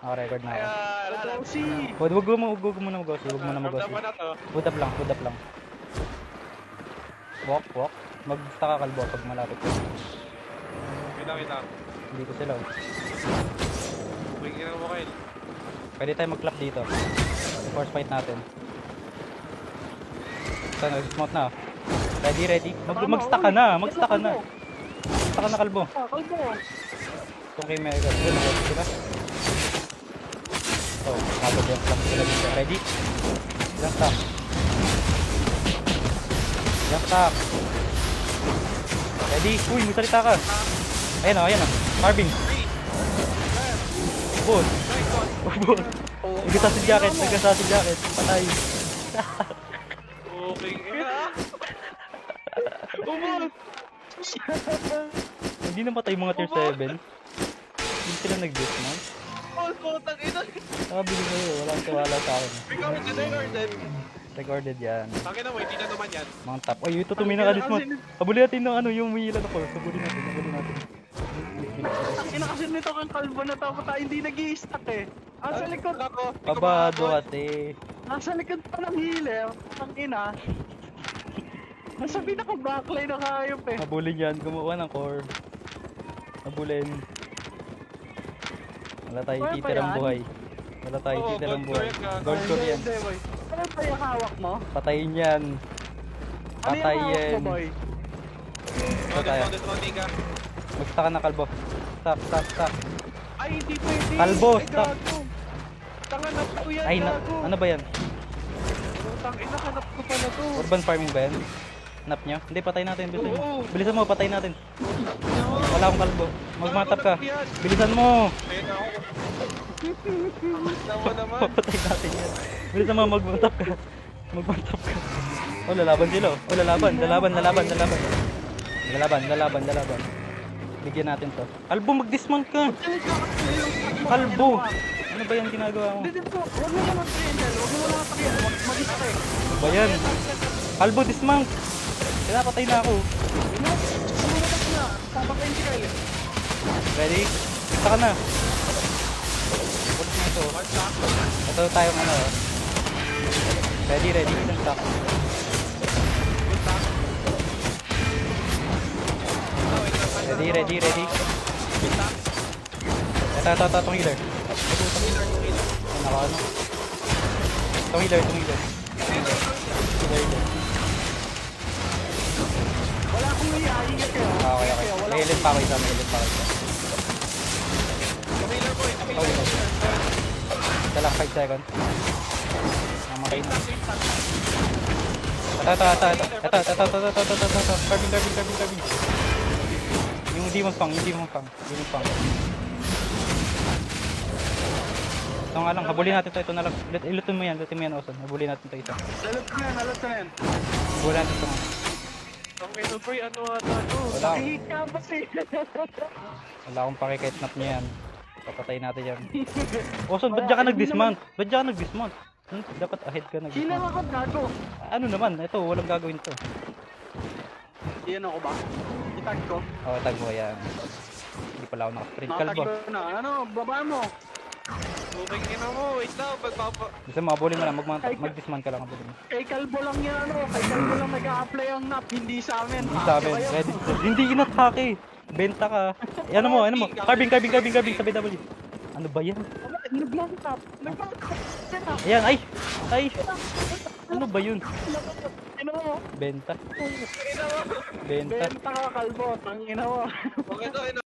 Naka-record na ako. Gausi! Huwag mo na mag-Gausi. Huwag mo na mag-Gausi. Ramdam mo na to. Hood up lang. Walk. Mag-staka kalbo pag malapit ka. Wait lang. Dito sila. Bigyan mo kayo. Pwede tayo mag-clap dito. Force fight natin. So, nag-smoke na. Ready. Mag-stack ka na. Mag-stack ka na kalbo. Kalbo! Itong kay Mega. Ito, nag-ready sila. So, nabod yung clap sila dito. Ready? Ilang stack. Ready? Uy, may salita ka. Ayan o. Marvin. Ubod. Nagkasa si jacket. Patay. Okay nga. Umot! Hindi na patay mga tier 7. Hindi sila nag-dismount. Putang ina. Sabi ko sa'yo, walang tiwala sa akin. Ikaw yung recorded. Recorded yan. Tangin na mo, hindi na naman yan. Mga top. Ay, ito tumina ka dismount. Habulin natin ng yung umiilan ako. Habulin natin. Ang ina kasi nito kang kalbo na tapos tayo hindi nag-i-stack eh. Sa likod ako. Kabado kasi. Nasa likod pa ng healer. Ang ina. Nasa pinaka-backline na kayop eh. Habulin yan. Gumawa ng core. Habulin. Wala tayo Core ba titirang yan? buhay. Wala tayo Oo, titirang gold buhay. core yan, Gold core yan. Hindi, boy. Ano ba yung hawak mo? Patayin yan. Ano yung hawak mo, Patayin. boy? tayo. Loaded ka. Magsta ka na kalbo. Stop. Ay, hindi pwede. Kalbo, Ay, stop. gago. Tanganap ko yan, Ay, gago. ano ba yan? Putang ina, hanap ko pala to. Urban farming ba yan? Nap nyo? Hindi, patay natin. Oo. Bilisan mo, patay natin. Wala akong kalbo. Magmatap ka. Yan. Bilisan mo. Ayun ako. Tawa naman. Patay natin yan. Bilisan mo, magmatap ka. Oh, lalaban sila. Oh, lalaban. Bigyan natin to. Kalbo, mag-dismount ka. Kalbo. Ano ba yung ginagawa mo? Hindi po, huwag mo naman triangle. Huwag mo naman pakiyan. Mag-istay. Ano ba yan? Kalbo, dismount. Pinapatay na ako. Sumulat na. Papatayin si Kyle. Ready? Saka na. Pulis na ito. Ito tayong ano. Ready. Isang stock. Ready. Ito, itong healer. Ano? Itong healer. Wala akong iaahingat kayo. Okay. Wala May healer pa ako isa. Ito lang, 5 seconds. Namatay na. Ito. Carving. Yung demon fang. Ito nga lang, habulin natin ito na lang. Ilutin mo yan, Oson. Habulin natin ito isa. Lalot ko na yan. Habulin natin ito nga. Okay, no, bro. Ano? Wala. Nakihit ka ba eh? Wala akong pakiketnap niya yan. Papatayin natin yan. Oson, ba't dyan ka nag-dismount? Dapat ahead ka Hilang nag-dismount. ako, gago. Ano naman, ito, walang gagawin to. Iyan ako ba? Itag ko. Tag mo yan. Hindi pala ako naka-sprint. Nakatag Kalbo. ko na. Ano, baba mo. Okay, ina mo. Wait lang. Pagpapa. Gusto mo, habulin mo lang. Mag-dismount ka lang. Habulin mo. Kay Kalbo lang yan, ano. Kay Kalbo lang nag-a-apply ang nap. Hindi sa amin. Hindi sa amin. Ready. Hindi inatake. Benta ka. Ano mo. Carving sa BW. Ano ba yan? Nag-long tap. Ayan, ay. Ano ba yun? Ino mo. Benta. Benta ka, Kalbo. Tangina mo. Okay, ito.